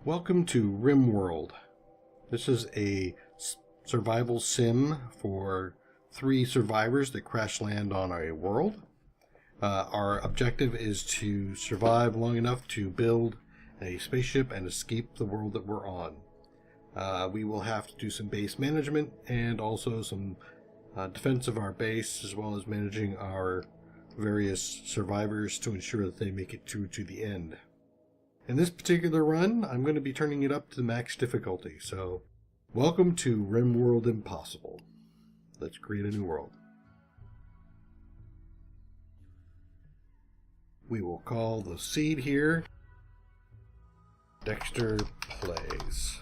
Welcome to Rimworld. This is a survival sim for 3 survivors that crash land on a world. Our objective is to survive long enough to build a spaceship and escape the world that we're on. We will have to do some base management and also some defense of our base, as well as managing our various survivors to ensure that they make it through to the end. In this particular run, I'm going to be turning it up to the max difficulty, so welcome to Rimworld Impossible. Let's create a new world. We will call the seed here Dextor Plays.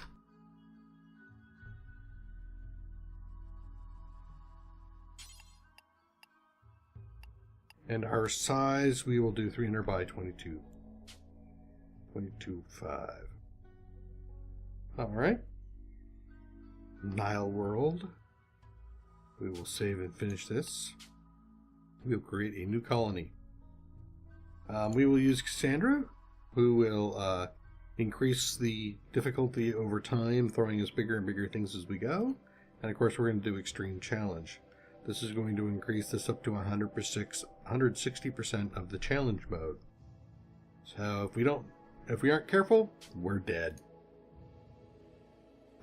And our size, we will do 300 by 22. 22.5. Alright. Nile World. We will save and finish this. We will create a new colony. We will use Cassandra, who will increase the difficulty over time, throwing us bigger and bigger things as we go. And of course, we're going to do Extreme Challenge. This is going to increase this up to 160% of the challenge mode. So if we aren't careful, we're dead.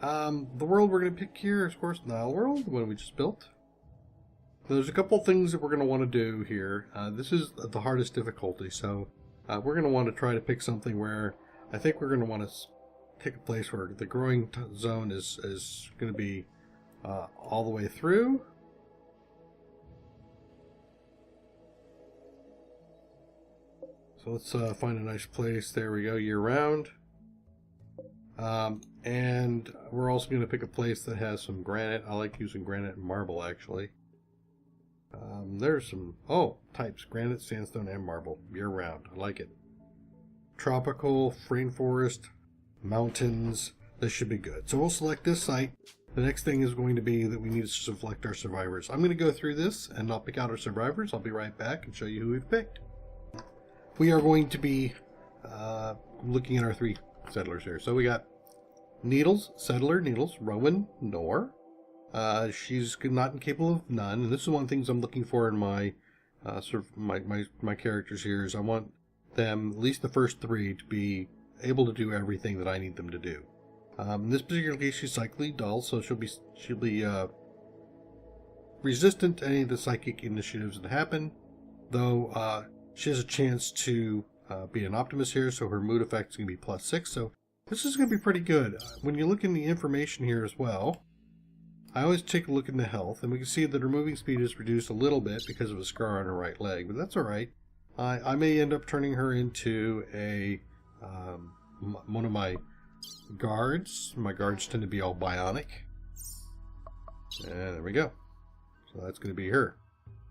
The world we're going to pick here is, of course, Nile World, the one we just built. There's a couple things that we're going to want to do here. This is the hardest difficulty, so we're going to want to try to pick something where I think we're going to want to pick a place where the growing zone is going to be all the way through. So let's find a nice place. There we go, year-round. And we're also going to pick a place that has some granite. I like using granite and marble, actually. There's some, types, granite, sandstone, and marble, year-round. I like it. Tropical, rainforest, mountains. This should be good. So we'll select this site. The next thing is going to be that we need to select our survivors. I'm going to go through this, and I'll pick out our survivors. I'll be right back and show you who we've picked. We are going to be looking at our 3 settlers here. So we got Needles, Settler, Needles, Rowan, Nor. She's not incapable of none, and this is one of the things I'm looking for in my my characters here. Is I want them, at least the first 3, to be able to do everything that I need them to do. In this particular case, she's psychically dull, so she'll be resistant to any of the psychic initiatives that happen, though. She has a chance to be an optimist here, so her mood effect is going to be +6. So this is going to be pretty good. When you look in the information here as well, I always take a look in the health, and we can see that her moving speed is reduced a little bit because of a scar on her right leg, but that's all right. I may end up turning her into a one of my guards. My guards tend to be all bionic. And there we go. So that's going to be her.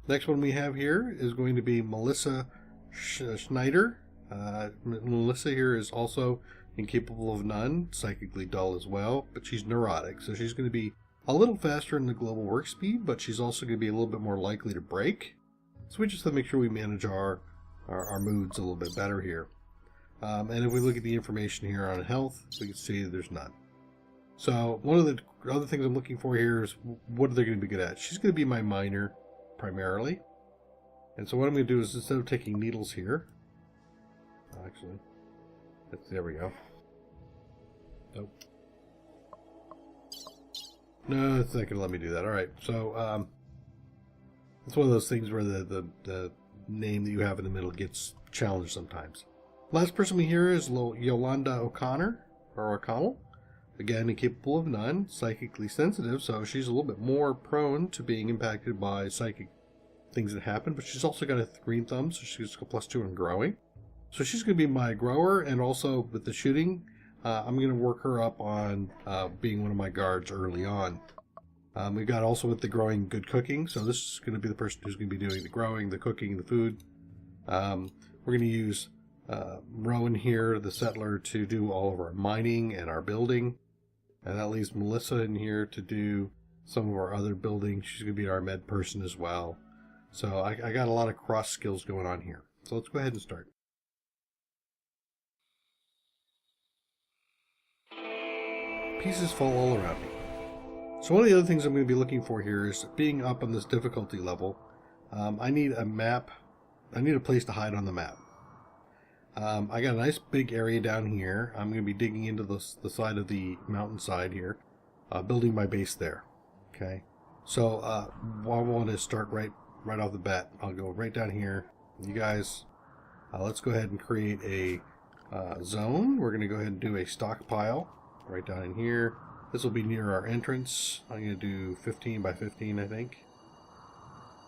Next one we have here is going to be Melissa Schneider. Melissa here is also incapable of none, psychically dull as well, but she's neurotic, so she's going to be a little faster in the global work speed, but she's also going to be a little bit more likely to break. So we just have to make sure we manage our moods a little bit better here. And if we look at the information here on health, we can see there's none. So one of the other things I'm looking for here is what are they going to be good at? She's going to be my miner, primarily. And so what I'm going to do is, instead of taking needles here, actually, there we go. Nope. No, it's not going to let me do that. Alright, so it's one of those things where the name that you have in the middle gets challenged sometimes. Last person we hear is Yolanda O'Connell. Again, incapable of none, psychically sensitive, so she's a little bit more prone to being impacted by psychic things that happen, but she's also got a green thumb, so she's got +2 in growing. So she's going to be my grower, and also with the shooting, I'm going to work her up on being one of my guards early on. We've got also with the growing good cooking, so this is going to be the person who's going to be doing the growing, the cooking, the food. We're going to use Rowan here, the settler, to do all of our mining and our building. And that leaves Melissa in here to do some of our other building. She's going to be our med person as well. So I got a lot of cross skills going on here. So let's go ahead and start. pieces fall all around me. So one of the other things I'm going to be looking for here is being up on this difficulty level. I need a map. I need a place to hide on the map. I got a nice big area down here. I'm going to be digging into the side of the mountainside here, building my base there. Okay. So I want to start right off the bat. I'll go right down here. You guys, let's go ahead and create a zone. We're going to go ahead and do a stockpile right down in here. This will be near our entrance. I'm going to do 15 by 15, I think.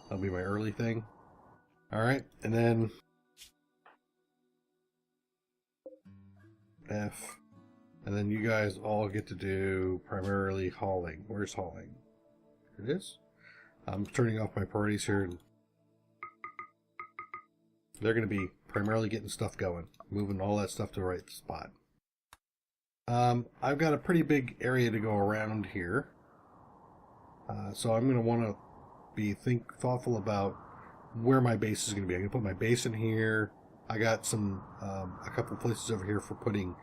That'll be my early thing. Alright, and then F. And then you guys all get to do primarily hauling. Where's hauling? Here it is. I'm turning off my priorities here. They're going to be primarily getting stuff going. Moving all that stuff to the right spot. I've got a pretty big area to go around here. So I'm going to want to be thoughtful about where my base is going to be. I'm going to put my base in here. I got some a couple of places over here for putting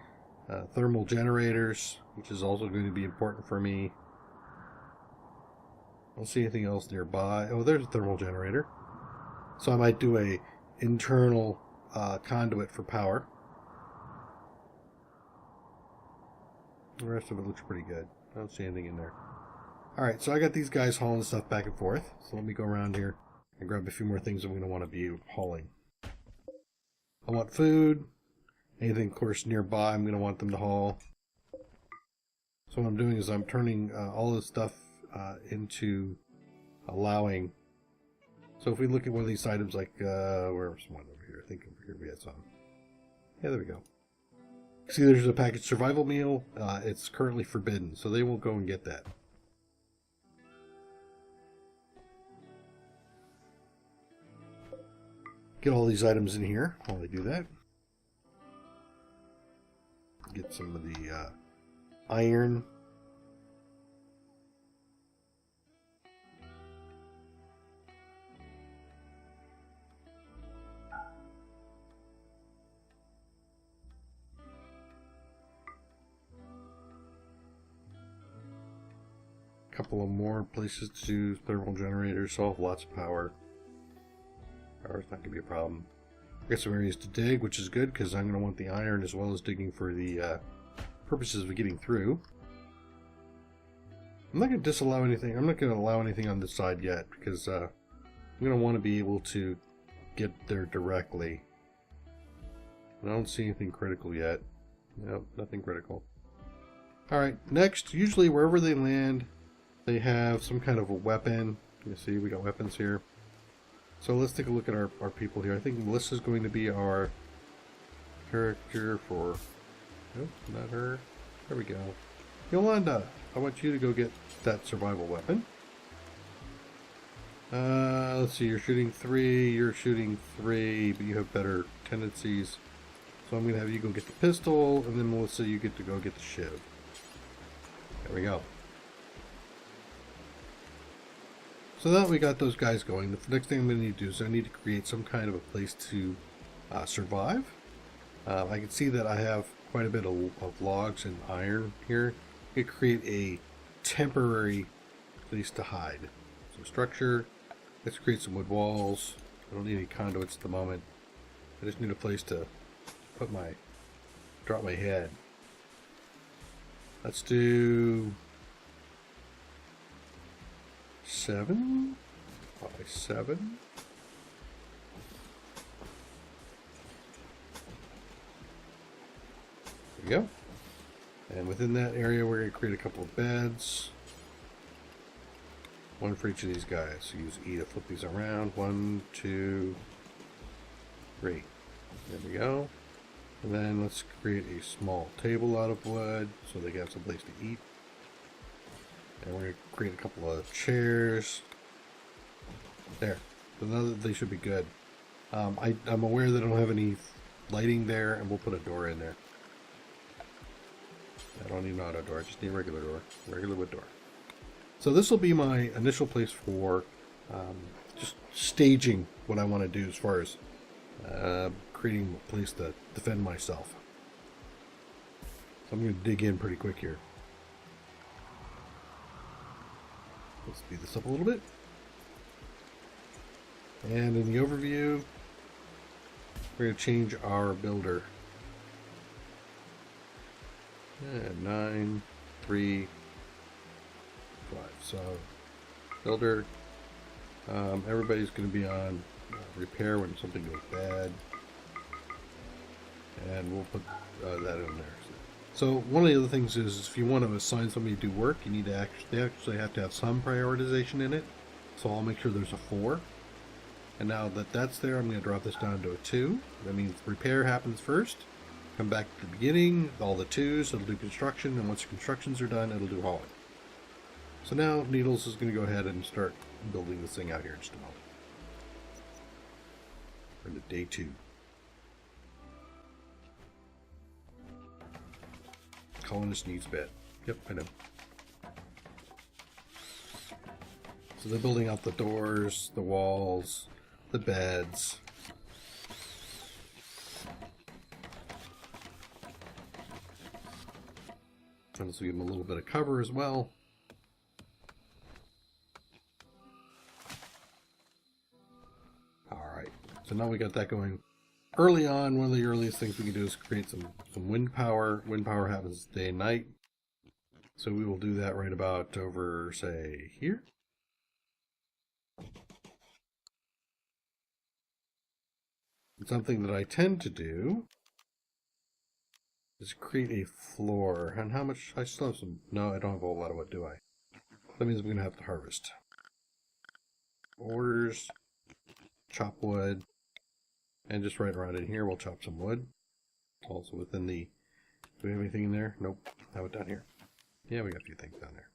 thermal generators, which is also going to be important for me. I don't see anything else nearby. Oh, there's a thermal generator. So I might do a internal conduit for power. The rest of it looks pretty good. I don't see anything in there. Alright, so I got these guys hauling stuff back and forth. So let me go around here and grab a few more things I'm going to want to be hauling. I want food. Anything, of course, nearby I'm going to want them to haul. So what I'm doing is I'm turning all this stuff into allowing. So if we look at one of these items, like, where's one over here? I think over here we had some. Yeah, there we go. See, there's a packaged survival meal. It's currently forbidden, so they won't go and get that. Get all these items in here while they do that. Get some of the iron. Couple of more places to do thermal generators, so I'll have lots of power. Power's not going to be a problem. I got some areas to dig, which is good because I'm going to want the iron as well as digging for the purposes of getting through. I'm not going to disallow anything. I'm not going to allow anything on this side yet because I'm going to want to be able to get there directly. I don't see anything critical yet. Nope, nothing critical. Alright, next, usually wherever they land, they have some kind of a weapon. You see, we got weapons here. So let's take a look at our people here. I think Melissa's going to be our character for... Nope, not her. There we go. Yolanda, I want you to go get that survival weapon. Let's see, you're shooting 3, you're shooting 3, but you have better tendencies. So I'm going to have you go get the pistol, and then Melissa, you get to go get the shiv. There we go. So now that we got those guys going, the next thing I'm going to need to do is I need to create some kind of a place to survive. I can see that I have quite a bit of logs and iron here. I could create a temporary place to hide. Some structure. Let's create some wood walls. I don't need any conduits at the moment. I just need a place to put drop my head. Let's do 7 by 7. There we go. And within that area, we're going to create a couple of beds. One for each of these guys. So use E to flip these around. 1, 2, 3. There we go. And then let's create a small table out of wood so they have some place to eat. And we're going to create a couple of chairs. There. So now they should be good. I'm aware that I don't have any lighting there, and we'll put a door in there. I don't need an auto door, I just need a regular door. Regular wood door. So this will be my initial place for just staging what I want to do as far as creating a place to defend myself. So I'm going to dig in pretty quick here. speed this up a little bit. And in the overview, we're going to change our builder. 9, 3, 5. So builder, everybody's going to be on repair when something goes bad, and we'll put that in there. So one of the other things is, if you want to assign somebody to do work, you need to they actually have to have some prioritization in it. So I'll make sure there's a 4. And now that that's there, I'm going to drop this down to a 2. That means repair happens first. Come back to the beginning, all the 2s, it'll do construction, and once the constructions are done, it'll do hauling. So now Needles is going to go ahead and start building this thing out here in just a moment. We're into day 2. Colonist needs bed. Yep, I know. So they're building out the doors, the walls, the beds. And so give them a little bit of cover as well. Alright, so now we got that going. Early on, one of the earliest things we can do is create some wind power. Wind power happens day and night. So we will do that right about over, say, here. And something that I tend to do is create a floor. And how much? I still have some. No, I don't have a whole lot of wood, do I? That means I'm going to have to harvest. Orders, chop wood. And just right around in here, we'll chop some wood. Also within the... Do we have anything in there? Nope. Have it down here. Yeah, we got a few things down there.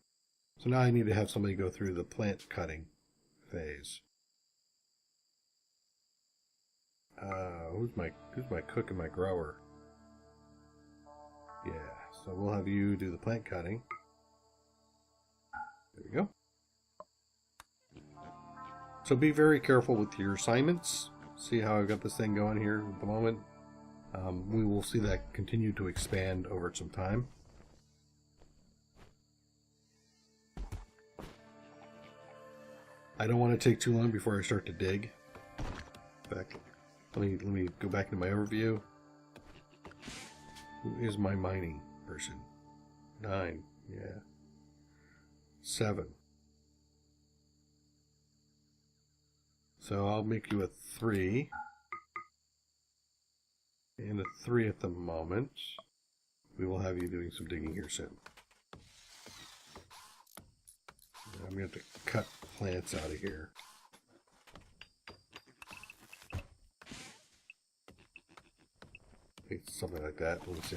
So now I need to have somebody go through the plant cutting phase. Who's my cook and my grower? Yeah, so we'll have you do the plant cutting. There we go. So be very careful with your assignments. See how I've got this thing going here at the moment. We will see that continue to expand over some time. I don't want to take too long before I start to dig. Back. Let me go back into my overview. Who is my mining person? 9. Yeah. 7. So I'll make you a 3. And a 3 at the moment. We will have you doing some digging here soon. I'm going to have to cut plants out of here. Something like that. Let me see.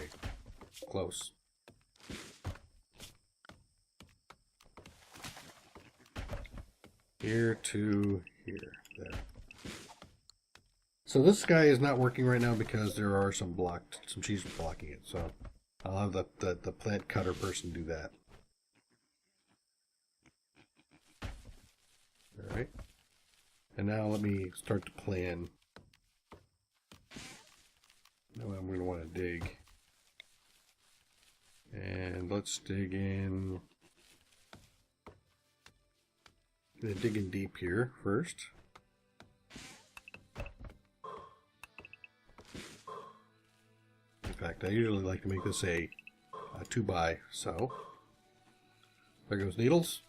Close. Here to here. There. So this guy is not working right now because there are some cheese blocking it. So I'll have the plant cutter person do that. Alright. And now let me start to plan. Now I'm going to want to dig. And let's dig in. I'm going to dig in deep here first. In fact, I usually like to make this a 2x, so there goes Needles.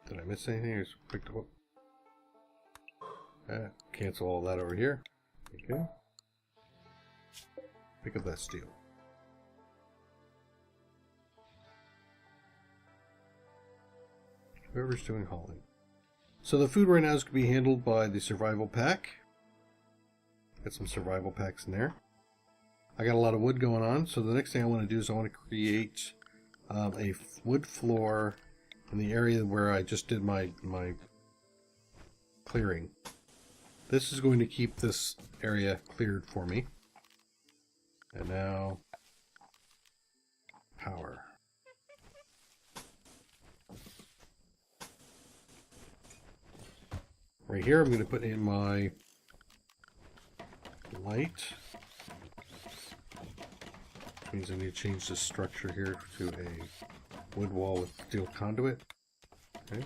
Did I miss anything? Just picked up. Cancel all that over here. Okay. Pick up that steel. Whoever's doing hauling. So the food right now is going to be handled by the survival pack. Got some survival packs in there. I got a lot of wood going on, so the next thing I want to do is I want to create a wood floor in the area where I just did my clearing. This is going to keep this area cleared for me. And now, power. Right here, I'm going to put in my light. Which means I need to change the structure here to a wood wall with steel conduit. Okay.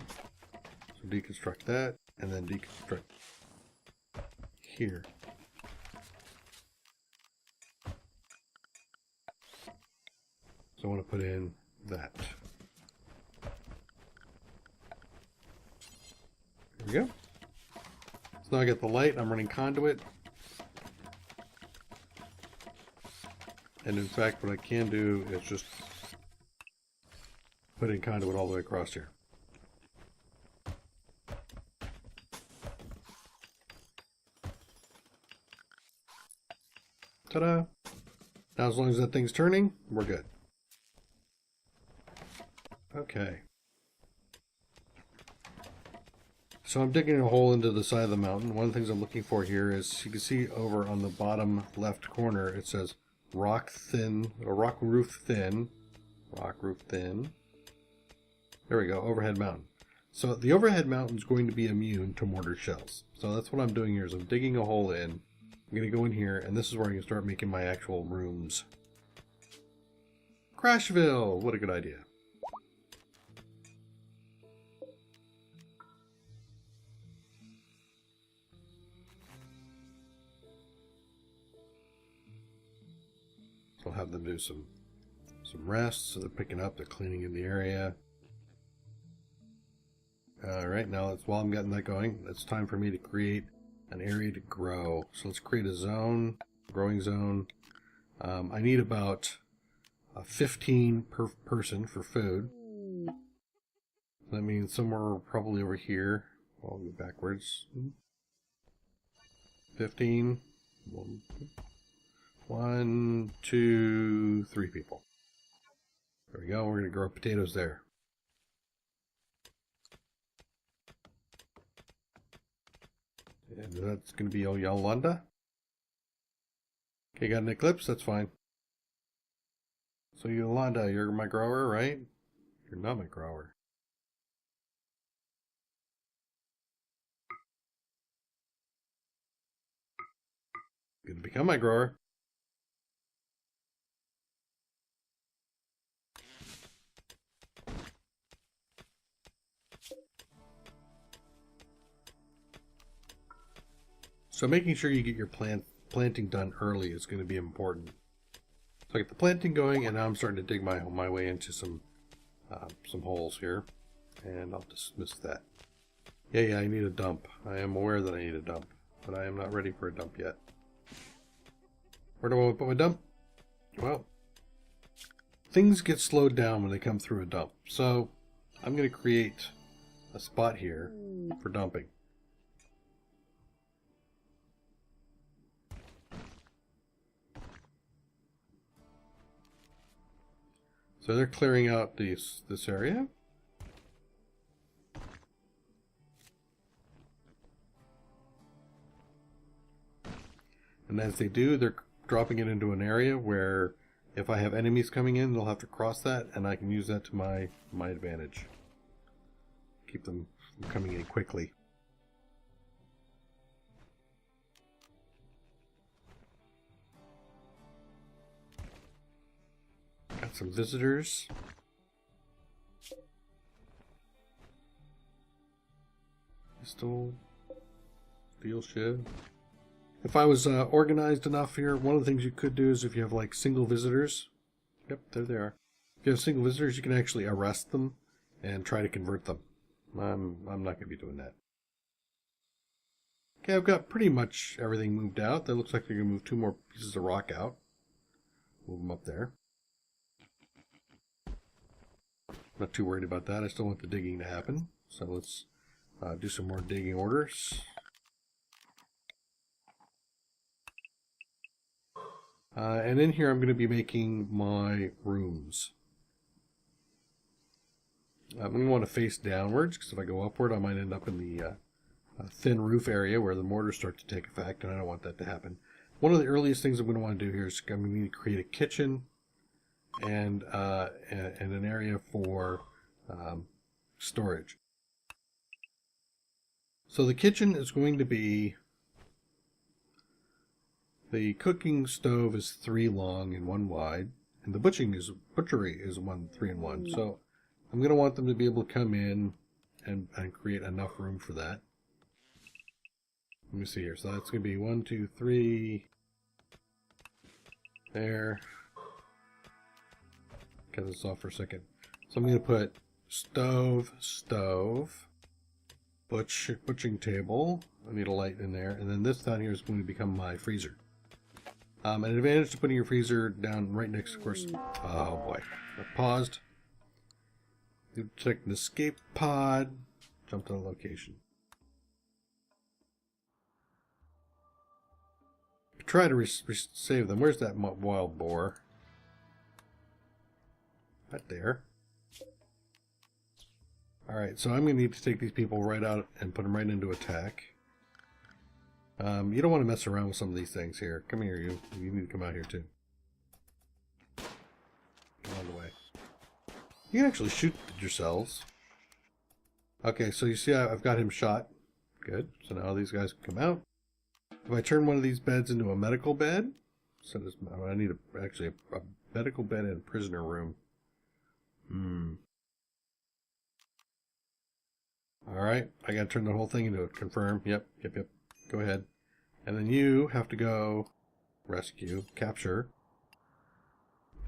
So deconstruct that, and then deconstruct here. So I want to put in that. There we go. So now I got the light, I'm running conduit. And in fact, what I can do is just put in conduit all the way across here. Ta-da! Now as long as that thing's turning, we're good. Okay. So I'm digging a hole into the side of the mountain. One of the things I'm looking for here is, you can see over on the bottom left corner, it says rock thin, or rock roof thin. Rock roof thin. There we go, overhead mountain. So the overhead mountain is going to be immune to mortar shells. So that's what I'm doing here, is I'm digging a hole in. I'm going to go in here, and this is where I can start making my actual rooms. Crashville! What a good idea. So I'll have them do some rest, so they're picking up, they're cleaning in the area. Alright, now while I'm getting that going, it's time for me to create an area to grow. So let's create a zone, growing zone. I need about 15 per person for food. That means somewhere probably over here. I'll go backwards. 15. 1, 2, 3 people. There we go. We're going to grow potatoes there. And that's going to be Yolanda. Okay, got an eclipse? That's fine. So Yolanda, you're my grower, right? You're not my grower. You're going to become my grower. So making sure you get your planting done early is going to be important. So I get the planting going, and now I'm starting to dig my way into some holes here, and I'll dismiss that. Yeah, I need a dump. I am aware that I need a dump, but I am not ready for a dump yet. Where do I want to put my dump? Well, things get slowed down when they come through a dump. So I'm going to create a spot here for dumping. So they're clearing out this area. And as they do, they're dropping it into an area where if I have enemies coming in, they'll have to cross that, and I can use that to my advantage. Keep them from coming in quickly. Got some visitors. Pistol. Steel shiv. If I was organized enough here, one of the things you could do is if you have like single visitors. Yep, there they are. If you have single visitors, you can actually arrest them and try to convert them. I'm not going to be doing that. Okay, I've got pretty much everything moved out. That looks like they're going to move 2 more pieces of rock out. Move them up there. Not too worried about that. I still want the digging to happen. So let's do some more digging orders. And in here I'm going to be making my rooms. I'm going to want to face downwards, because if I go upward I might end up in the thin roof area where the mortars start to take effect, and I don't want that to happen. One of the earliest things I'm going to want to do here is I'm going to need to create a kitchen and an area for storage. So the kitchen is going to be, the cooking stove is 3 long and 1 wide, and the butchery is 3 and 1. So I'm going to want them to be able to come in and create enough room for that. Let me see here. So that's going to be 1, 2, 3. There. Cut this off for a second. So I'm going to put stove, butchering table. I need a light in there. And then this down here is going to become my freezer. An advantage to putting your freezer down right next, of course. Oh boy. I paused. Check an escape pod. Jump to the location. Try to save them. Where's that wild boar? Right there. Alright, so I'm going to need to take these people right out and put them right into attack. You don't want to mess around with some of these things here. Come here, you. You need to come out here too. Come on the way. You can actually shoot yourselves. Okay, so you see I've got him shot. Good. So now these guys can come out. If I turn one of these beds into a medical bed, so I need actually a medical bed and a prisoner room. Alright, I gotta turn the whole thing into a confirm. Yep. Go ahead. And then you have to go rescue, capture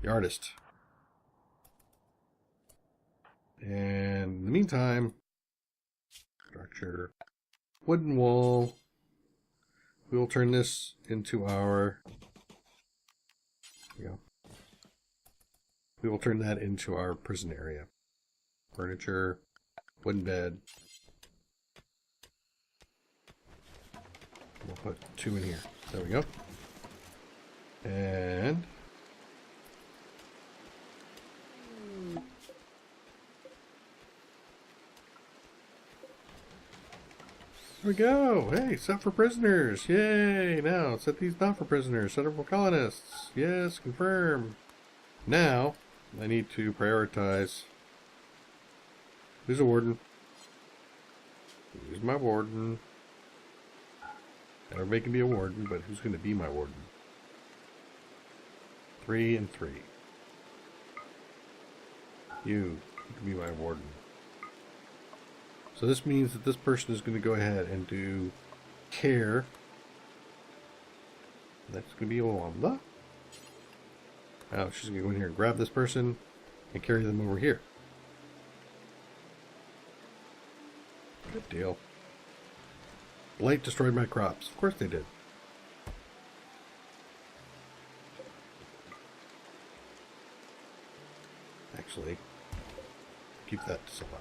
the artist. And in the meantime, structure, wooden wall. We will turn this into our, we will turn that into our prison area. Furniture, wooden bed. We'll put 2 in here. There we go. And there we go. Hey, set for prisoners. Yay. Now, set these not for prisoners. Set them for colonists. Yes, confirm. Now, I need to prioritize. Who's a warden? Who's my warden? Everybody can be a warden, but who's going to be my warden? 3 and 3. You can be my warden. So this means that this person is going to go ahead and do care. That's going to be Yolanda. Now she's going to go in here and grab this person and carry them over here. Good deal. Blight destroyed my crops. Of course they did. Actually, keep that to someone.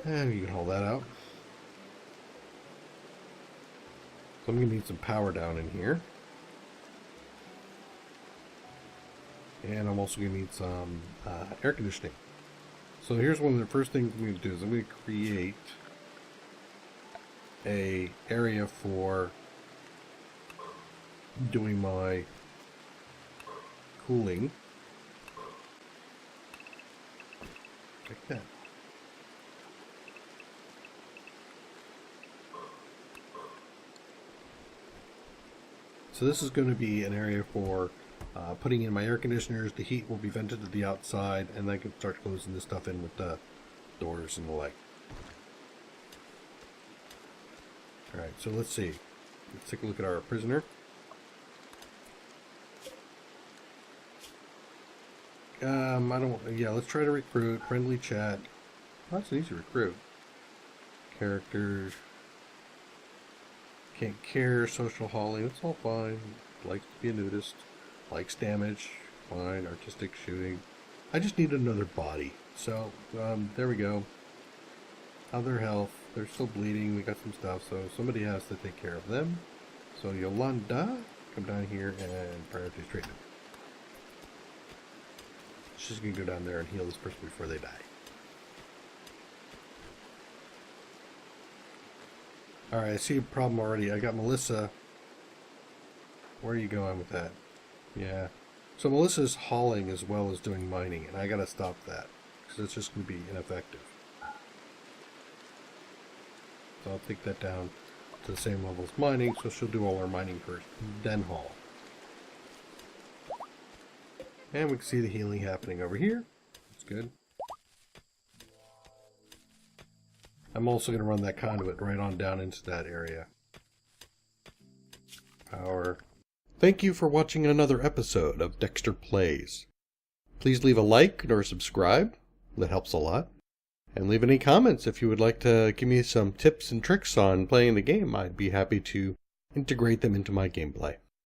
And you can hold that out. So I'm going to need some power down in here. And I'm also going to need some air conditioning. So here's one of the first things I'm going to do is I'm going to create a area for doing my cooling. Like that. So this is going to be an area for putting in my air conditioners. The heat will be vented to the outside, and then I can start closing this stuff in with the doors and the like. Alright, so let's see. Let's take a look at our prisoner. Let's try to recruit. Friendly chat. Oh, that's an easy recruit. Characters. Can't care. Social hauling. It's all fine. Likes to be a nudist. Likes damage. Fine. Artistic shooting. I just need another body. So, there we go. Other health. They're still bleeding. We got some stuff. So, somebody has to take care of them. So, Yolanda, come down here and prioritize treatment. She's going to go down there and heal this person before they die. Alright, I see a problem already. I got Melissa. Where are you going with that? Yeah. So Melissa's hauling as well as doing mining, and I gotta stop that, because it's just going to be ineffective. So I'll take that down to the same level as mining, so she'll do all our mining first, then haul. And we can see the healing happening over here. That's good. I'm also going to run that conduit right on down into that area. Power. Thank you for watching another episode of Dextor Plays. Please leave a like or subscribe. That helps a lot. And leave any comments if you would like to give me some tips and tricks on playing the game. I'd be happy to integrate them into my gameplay.